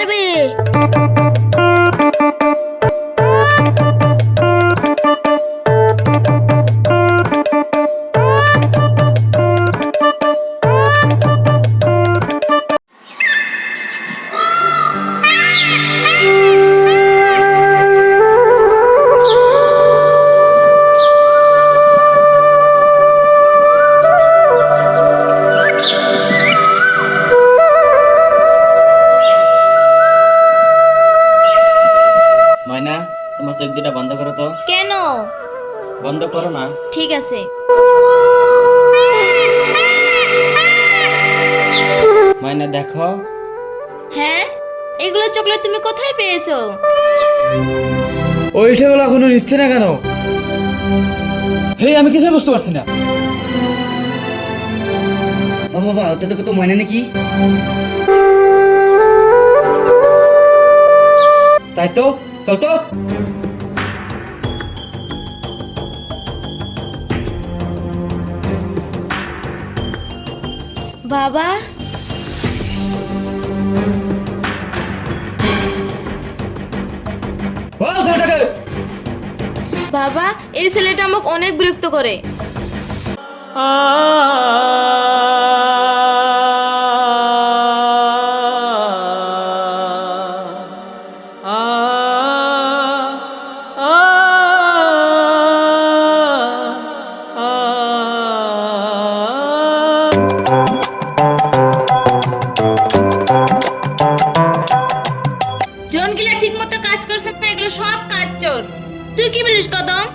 মারবে। ময়না, তোমার চোখ দুটা বন্ধ করো তো। কেন? বন্ধ করো না। ঠিক আছে। ময়না দেখো। হ্যাঁ, এগুলো চকলেট তুমি কোথায় পেয়েছো? ওই সেগুলো এখনো নিচ্ছে না কেন? হে, আমি কিছু বুঝতে পারছি না। ও বাবা, ওটা তো ময়না নাকি? তাই তো, চল তো। বাবা, বল ছেলেটাকে। বাবা, এই ছেলেটা আমাকে অনেক বিরক্ত করে। জনগুলা ঠিক মতো কাজ করছে না, এগুলো সব কাজ চোর। তুই কি বলিস কদম?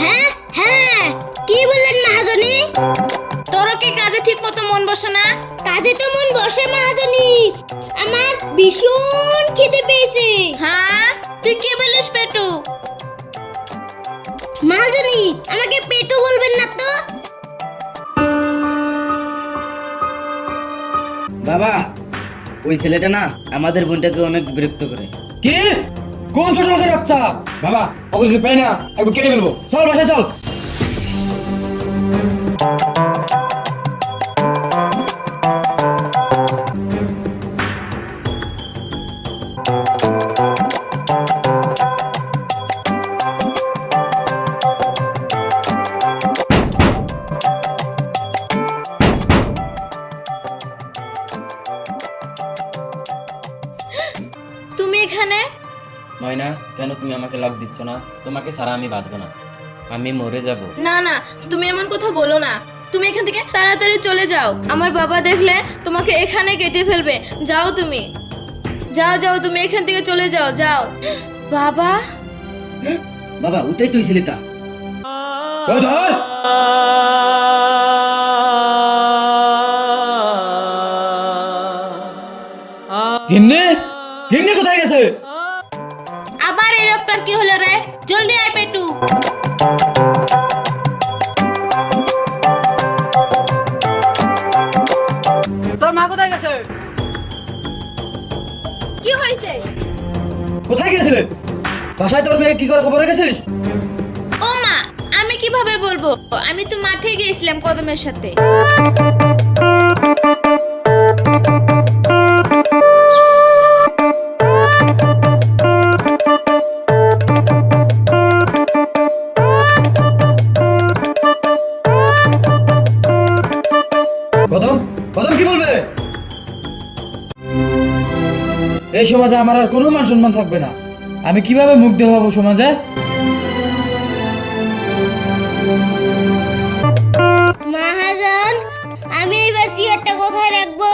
হ্যাঁ হ্যাঁ, কি বললেন মহাজনী? তোর কি কাজে ঠিক মতো মন বসে না? কাজে তো মন বসে মহাজনী, আমার ভীষণ খিদে পেয়েছে। হ্যাঁ, তুই কি বলিস পেটু? মহাজনী, আমাকে পেটু বলবেন না তো। বাবা, ওই ছেলেটা না আমাদের বোনটাকে অনেক বিরক্ত করে। কি? কোন ছোট লোকের বাচ্চা? বাবা, ওকে যদি পাই না একবার কেটে ফেলবো। চল বাসায় চল। তুমি এখানে? ময়না, কেন তুমি আমাকে লক দিচ্ছ না? তোমাকে ছাড়া আমি বাঁচবো না, আমি মরে যাব। না না, তুমি এমন কথা বলো না। তুমি এখান থেকে তাড়াতাড়ি চলে যাও, আমার বাবা দেখলে তোমাকে এখানে কেটে ফেলবে। যাও তুমি, যাও যাও, তুমি এখান থেকে চলে যাও, যাও। বাবা, বাবা, ওটাই তো ওই ছেলেটা। ও ধর। গিন্নি, গিন্নি কোথায় গেছে? আবার এই লোকটার কি হলো রে? জলদি আয় পেটু। তোর মা কোথায় গেছে? কি হয়েছে? কোথায় গেছিলে? বাসায় তোর মেয়ে কি করে খবর রেখেছিস? ও মা, আমি কিভাবে বলবো? আমি তো মাঠে গিয়েছিলাম কদমের সাথে। কদম, কদম কি বলবে? এই সমাজে আমার আর কোনো মান সম্মান থাকবে না। আমি কিভাবে মুখ দেখাবো সমাজে? মহাজন, আমি এবার চেয়ারটা কোথায় রাখবো?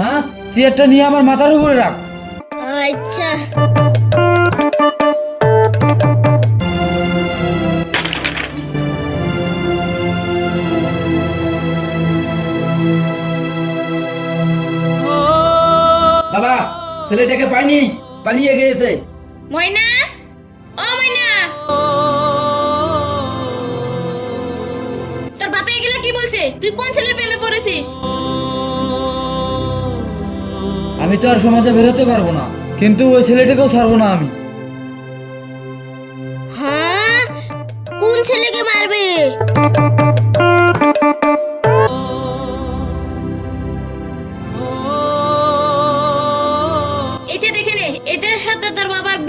হ্যাঁ, চেয়ারটা নিয়ে আমার মাথার উপরে রাখ। আচ্ছা। বাবা, ছেলেটাকে পাইনি, পালিয়ে গিয়েছে। ময়না, ও ময়না, তোর বাবা এগুলা কি বলছে? তুই কোন ছেলের প্রেমে পড়েছিস? আমি তো আর সমাজে বেরোতে পারবো না, কিন্তু ওই ছেলেটাকেও ছাড়বো না আমি। হ্যাঁ, কোন ছেলেকে মারবে?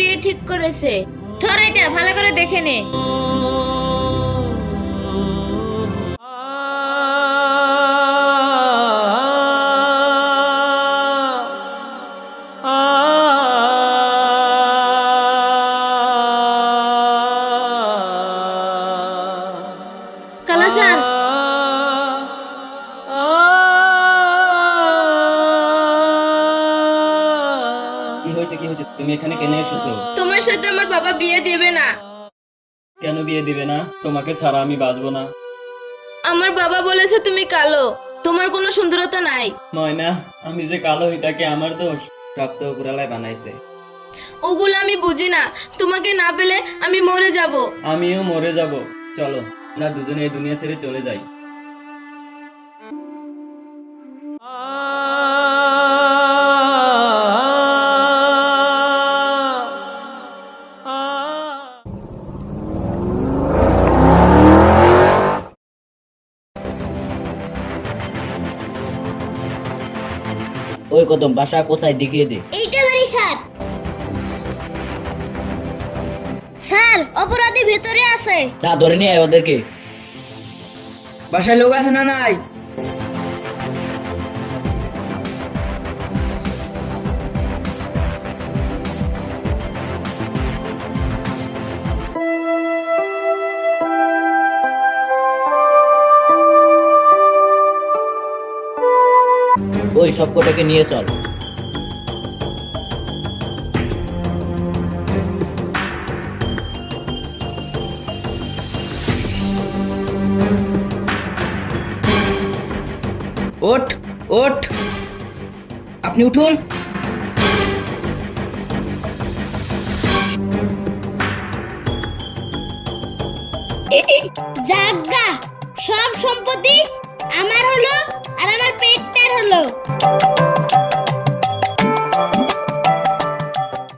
বিয়ে ঠিক করেছে। ধর এটা ভালো করে দেখে নে। কালাচান, কি হয়েছে তুমি এখানে কেন এসেছো? তোমার সাথে আমার বাবা বিয়ে দেবে না। কেন বিয়ে দিবে না? তোমাকে ছাড়া আমি বাঁচবো না। আমার বাবা বলেছে তুমি কালো, তোমার কোনো সুন্দরতা নাই। ময়না, আমি যে কালো এটাকে আমার দোষ? সব তো উপরালায় বানাইছে। ওগুলো আমি বুঝি না, তোমাকে না পেলে আমি মরে যাব। আমিও মরে যাব। চলো আমরা দুজনে এই দুনিয়া ছেড়ে চলে যাই। ওই কদম, বাসা কোথায় দেখিয়ে দে। এইটা বাড়ি স্যার। স্যার, অপরাধী ভেতরে আছে। যা ধরে নিয়ে আয় ওদেরকে। বাসায় লোক আছে না নাই? ওই সব কটাকে নিয়ে চল। ওঠ ওঠ, আপনি উঠুন। জাগা, সব সম্পত্তি আমার হলো আর আমার পেটটার হলো।